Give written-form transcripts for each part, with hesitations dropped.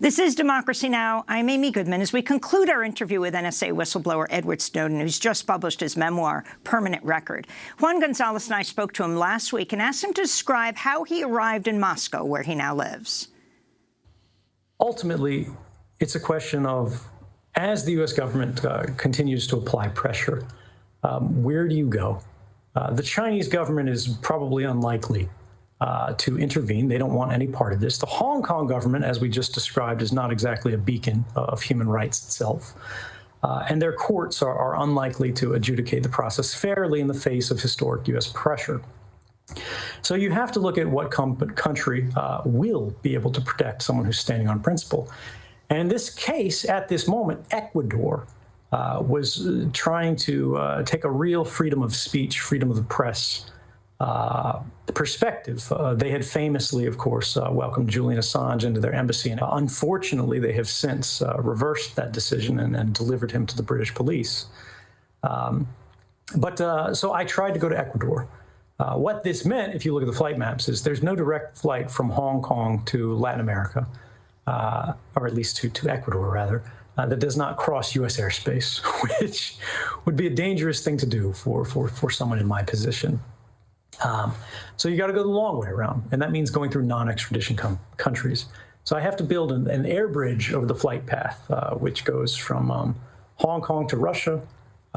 This is Democracy Now! I'm Amy Goodman. As we conclude our interview with NSA whistleblower Edward Snowden, who's just published his memoir, Permanent Record, Juan Gonzalez and I spoke to him last week and asked him to describe how he arrived in Moscow, where he now lives. Ultimately, it's a question of, as the U.S. government continues to apply pressure, where do you go? The Chinese government is probably unlikely to intervene. They don't want any part of this. The Hong Kong government, as we just described, is not exactly a beacon of human rights itself. And their courts are unlikely to adjudicate the process fairly in the face of historic U.S. pressure. So you have to look at what country will be able to protect someone who's standing on principle. And in this case, at this moment, Ecuador was trying to take a real freedom of speech, freedom of the press perspective. They had famously, of course, welcomed Julian Assange into their embassy. And unfortunately, they have since reversed that decision and delivered him to the British police. So I tried to go to Ecuador. What this meant, if you look at the flight maps, is there's no direct flight from Hong Kong to Latin America, or at least to Ecuador, rather, that does not cross U.S. airspace, which would be a dangerous thing to do for someone in my position. So you got to go the long way around, and that means going through non-extradition countries. So I have to build an air bridge over the flight path, which goes from Hong Kong to Russia,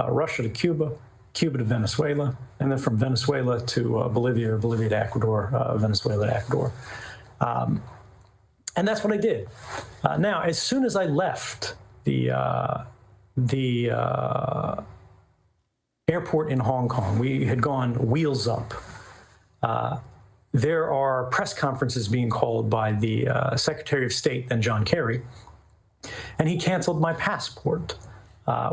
Russia to Cuba, Cuba to Venezuela, and then from Venezuela to Bolivia, or Bolivia to Ecuador, Venezuela to Ecuador. And that's what I did. Now, as soon as I left the airport in Hong Kong, we had gone wheels up. There are press conferences being called by the Secretary of State, then John Kerry, and he canceled my passport,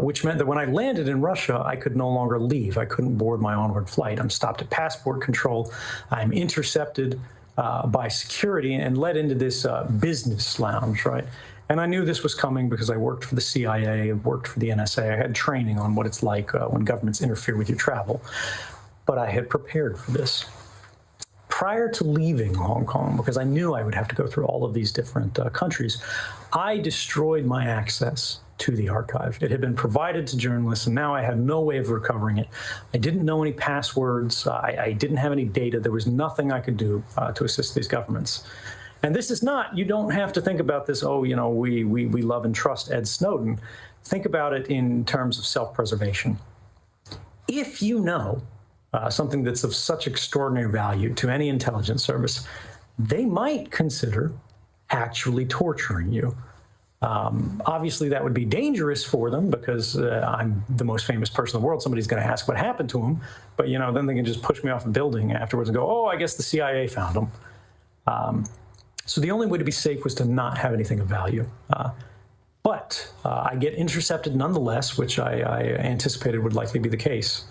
which meant that when I landed in Russia, I could no longer leave. I couldn't board my onward flight. I'm stopped at passport control. I'm intercepted by security and led into this business lounge, right? And I knew this was coming because I worked for the CIA, worked for the NSA. I had training on what it's like when governments interfere with your travel. But I had prepared for this. Prior to leaving Hong Kong, because I knew I would have to go through all of these different countries, I destroyed my access to the archive. It had been provided to journalists, and now I had no way of recovering it. I didn't know any passwords. I didn't have any data. There was nothing I could do to assist these governments. And this is not, you don't have to think about this, oh, you know, we love and trust Ed Snowden. Think about it in terms of self-preservation. If you know something that's of such extraordinary value to any intelligence service, they might consider actually torturing you. Obviously, that would be dangerous for them because I'm the most famous person in the world. Somebody's going to ask what happened to him. But, you know, then they can just push me off a building afterwards and go, oh, I guess the CIA found him. So the only way to be safe was to not have anything of value. But I get intercepted nonetheless, which I anticipated would likely be the case.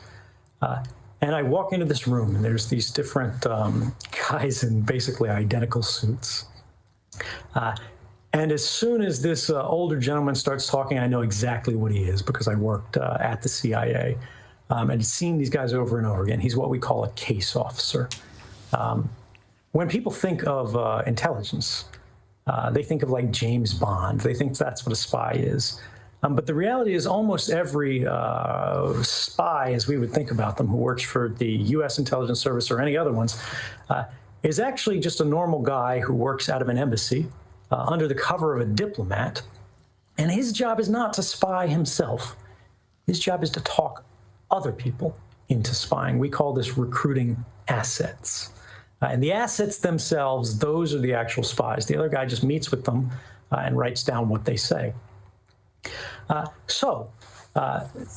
And I walk into this room, and there's these different guys in basically identical suits. And as soon as this older gentleman starts talking, I know exactly what he is because I worked at the CIA and seen these guys over and over again. He's what we call a case officer. When people think of intelligence, they think of like James Bond. They think that's what a spy is. But the reality is almost every spy, as we would think about them, who works for the U.S. intelligence service or any other ones, is actually just a normal guy who works out of an embassy under the cover of a diplomat. And his job is not to spy himself. His job is to talk other people into spying. We call this recruiting assets. And the assets themselves, those are the actual spies. The other guy just meets with them and writes down what they say.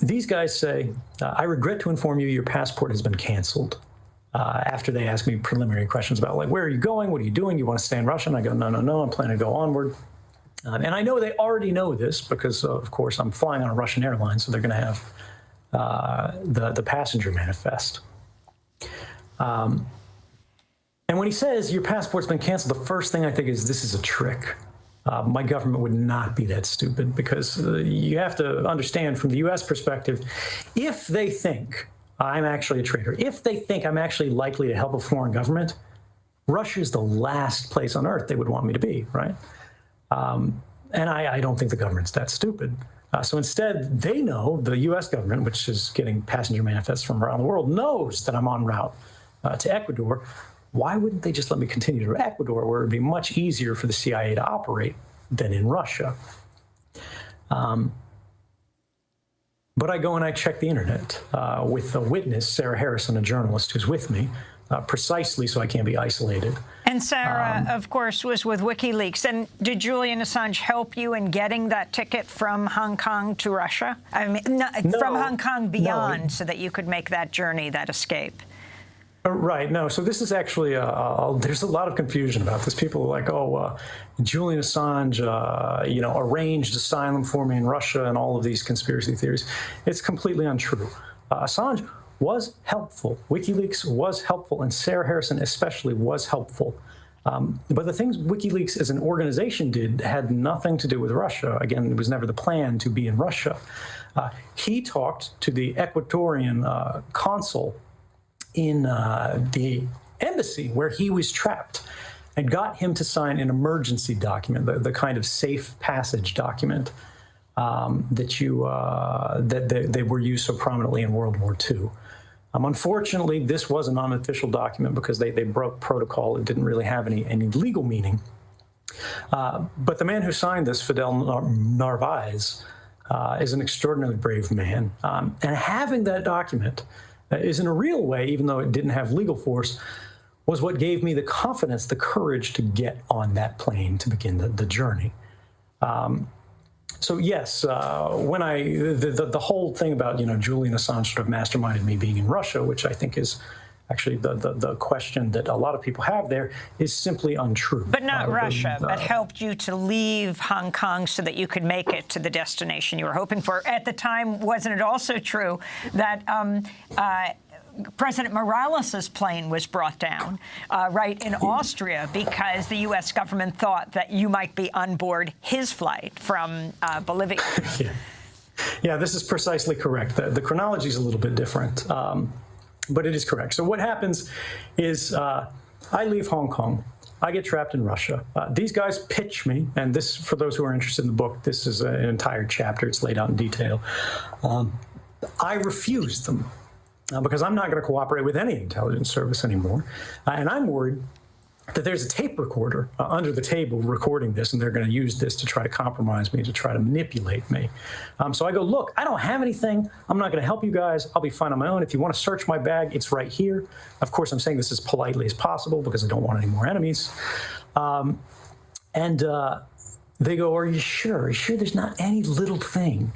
These guys say, I regret to inform you your passport has been canceled. After they ask me preliminary questions about, like, where are you going? What are you doing? You want to stay in Russia? And I go, no, I'm planning to go onward. And I know they already know this because, of course, I'm flying on a Russian airline, so they're going to have the passenger manifest. And when he says your passport's been canceled, the first thing I think is this is a trick. My government would not be that stupid because you have to understand from the U.S. perspective, if they think I'm actually a traitor, if they think I'm actually likely to help a foreign government, Russia is the last place on earth they would want me to be, right? And I don't think the government's that stupid. So instead, they know, the U.S. government, which is getting passenger manifests from around the world, knows that I'm en route to Ecuador. Why wouldn't they just let me continue to Ecuador, where it would be much easier for the CIA to operate than in Russia? But I go and I check the internet with a witness, Sarah Harrison, a journalist who's with me, precisely so I can't be isolated. And Sarah, of course, was with WikiLeaks. And did Julian Assange help you in getting that ticket from Hong Kong to Russia? I mean, no, from Hong Kong beyond, so that you could make that journey, that escape? Right. No. So this is actually, there's a lot of confusion about this. People are like, oh, Julian Assange, arranged asylum for me in Russia and all of these conspiracy theories. It's completely untrue. Assange was helpful. WikiLeaks was helpful, and Sarah Harrison especially was helpful. But the things WikiLeaks as an organization did had nothing to do with Russia. Again, it was never the plan to be in Russia. He talked to the Ecuadorian consul in the embassy where he was trapped and got him to sign an emergency document, the kind of safe passage document that they were used so prominently in World War II. Unfortunately, this was an unofficial document because they broke protocol. It didn't really have any legal meaning. But the man who signed this, Fidel Narvaez, is an extraordinarily brave man. And having that document is in a real way, even though it didn't have legal force, was what gave me the confidence, the courage to get on that plane to begin the journey. So yes, when the whole thing about Julian Assange sort of masterminded me being in Russia, which I think is actually the question that a lot of people have there, is simply untrue. But not Russia, but helped you to leave Hong Kong so that you could make it to the destination you were hoping for. At the time, wasn't it also true that President Morales' plane was brought down right in Austria because the U.S. government thought that you might be on board his flight from Bolivia? Yeah, this is precisely correct. The chronology is a little bit different, but it is correct. So what happens is I leave Hong Kong. I get trapped in Russia. These guys pitch me, and this, for those who are interested in the book, this is an entire chapter. It's laid out in detail. I refuse them. Because I'm not going to cooperate with any intelligence service anymore. And I'm worried that there's a tape recorder under the table recording this, and they're going to use this to try to compromise me, to try to manipulate me. So I go, look, I don't have anything. I'm not going to help you guys. I'll be fine on my own. If you want to search my bag, it's right here. Of course, I'm saying this as politely as possible because I don't want any more enemies. They go, are you sure? Are you sure there's not any little thing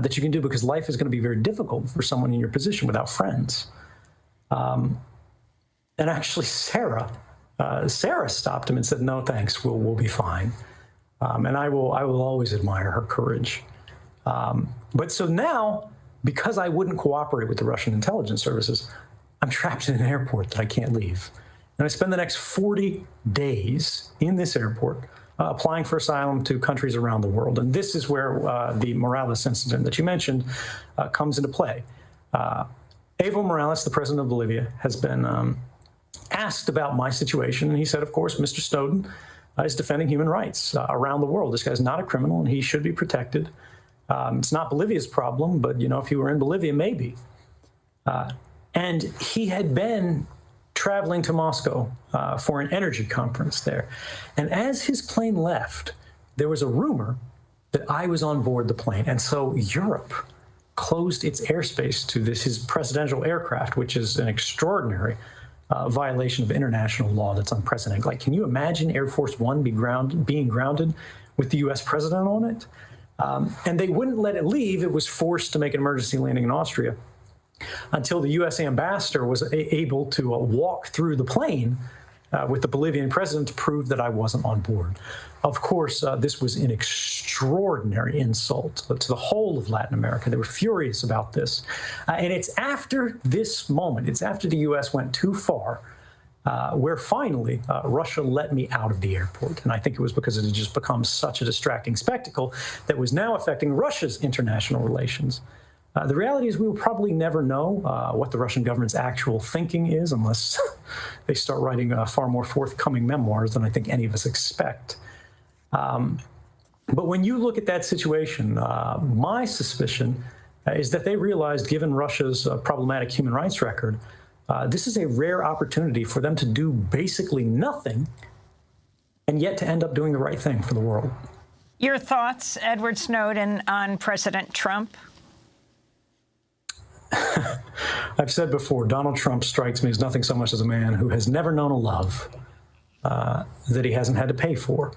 that you can do, because life is going to be very difficult for someone in your position without friends? And actually, Sarah stopped him and said, "No, thanks. We'll be fine." And I will always admire her courage. But so now, because I wouldn't cooperate with the Russian intelligence services, I'm trapped in an airport that I can't leave, and I spend the next 40 days in this airport, applying for asylum to countries around the world. And this is where the Morales incident that you mentioned comes into play. Evo Morales, the president of Bolivia, has been asked about my situation. And he said, of course, Mr. Snowden is defending human rights around the world. This guy's not a criminal, and he should be protected. It's not Bolivia's problem, but, if he were in Bolivia, maybe. And he had been traveling to Moscow for an energy conference there. And as his plane left, there was a rumor that I was on board the plane. And so Europe closed its airspace to his presidential aircraft, which is an extraordinary violation of international law that's unprecedented. Like, can you imagine Air Force One being grounded with the U.S. president on it? And they wouldn't let it leave. It was forced to make an emergency landing in Austria until the U.S. ambassador was able to walk through the plane with the Bolivian president to prove that I wasn't on board. Of course, this was an extraordinary insult to the whole of Latin America. They were furious about this. And it's after this moment, it's after the U.S. went too far, where finally Russia let me out of the airport. And I think it was because it had just become such a distracting spectacle that was now affecting Russia's international relations. The reality is we will probably never know what the Russian government's actual thinking is unless they start writing far more forthcoming memoirs than I think any of us expect. But when you look at that situation, my suspicion is that they realized, given Russia's problematic human rights record, this is a rare opportunity for them to do basically nothing and yet to end up doing the right thing for the world. Your thoughts, Edward Snowden, on President Trump? I've said before, Donald Trump strikes me as nothing so much as a man who has never known a love that he hasn't had to pay for.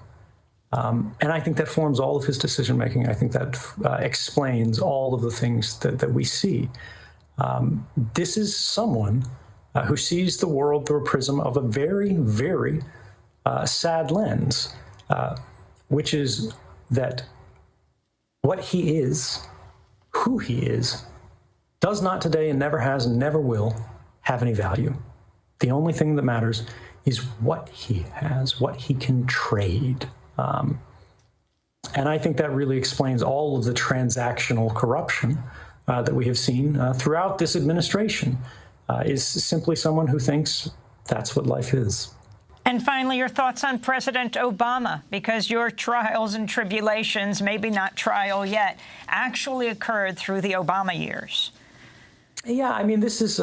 And I think that forms all of his decision-making. I think that explains all of the things that we see. This is someone who sees the world through a prism of a very, very sad lens, which is that what he is, who he is, does not today and never has and never will have any value. The only thing that matters is what he has, what he can trade. And I think that really explains all of the transactional corruption that we have seen throughout this administration, is simply someone who thinks that's what life is. And finally, your thoughts on President Obama, because your trials and tribulations, maybe not trial yet, actually occurred through the Obama years. Yeah, I mean, this is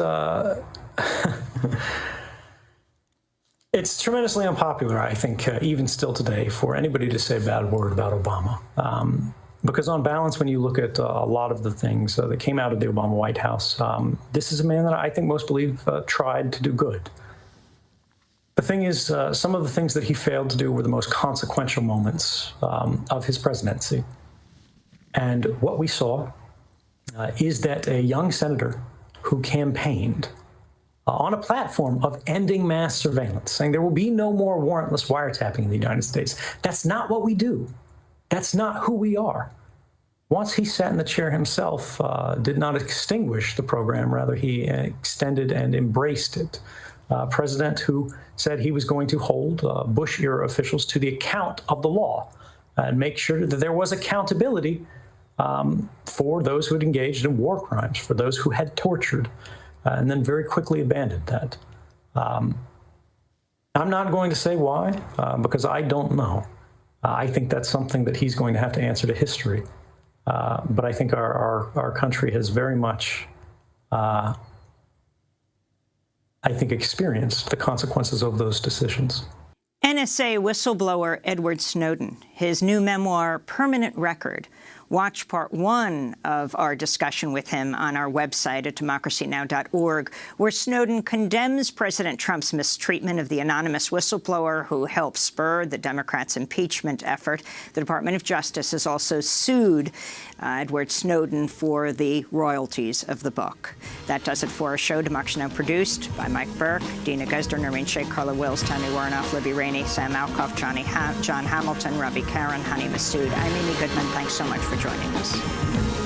it's tremendously unpopular, I think, even still today, for anybody to say a bad word about Obama. Because on balance, when you look at a lot of the things that came out of the Obama White House, this is a man that I think most believe tried to do good. The thing is, some of the things that he failed to do were the most consequential moments of his presidency. And what we saw is that a young senator who campaigned on a platform of ending mass surveillance, saying there will be no more warrantless wiretapping in the United States. That's not what we do. That's not who we are. Once he sat in the chair himself, did not extinguish the program, rather he extended and embraced it. President who said he was going to hold Bush-era officials to the account of the law and make sure that there was accountability for those who had engaged in war crimes, for those who had tortured, and then very quickly abandoned that. I'm not going to say why, because I don't know. I think that's something that he's going to have to answer to history. But I think our country has very much, I think, experienced the consequences of those decisions. NSA whistleblower Edward Snowden, his new memoir, Permanent Record. Watch part 1 of our discussion with him on our website at democracynow.org, where Snowden condemns President Trump's mistreatment of the anonymous whistleblower who helped spur the Democrats' impeachment effort. The Department of Justice has also sued Edward Snowden for the royalties of the book. That does it for our show. Democracy Now! Produced by Mike Burke, Dina Guzder, Noreen Shea, Carla Wills, Tony Warnoff, Libby Rainey, Sam Alcoff, John Hamilton, Robbie Karen, Honey Massoud. I'm Amy Goodman. Thanks so much for joining us.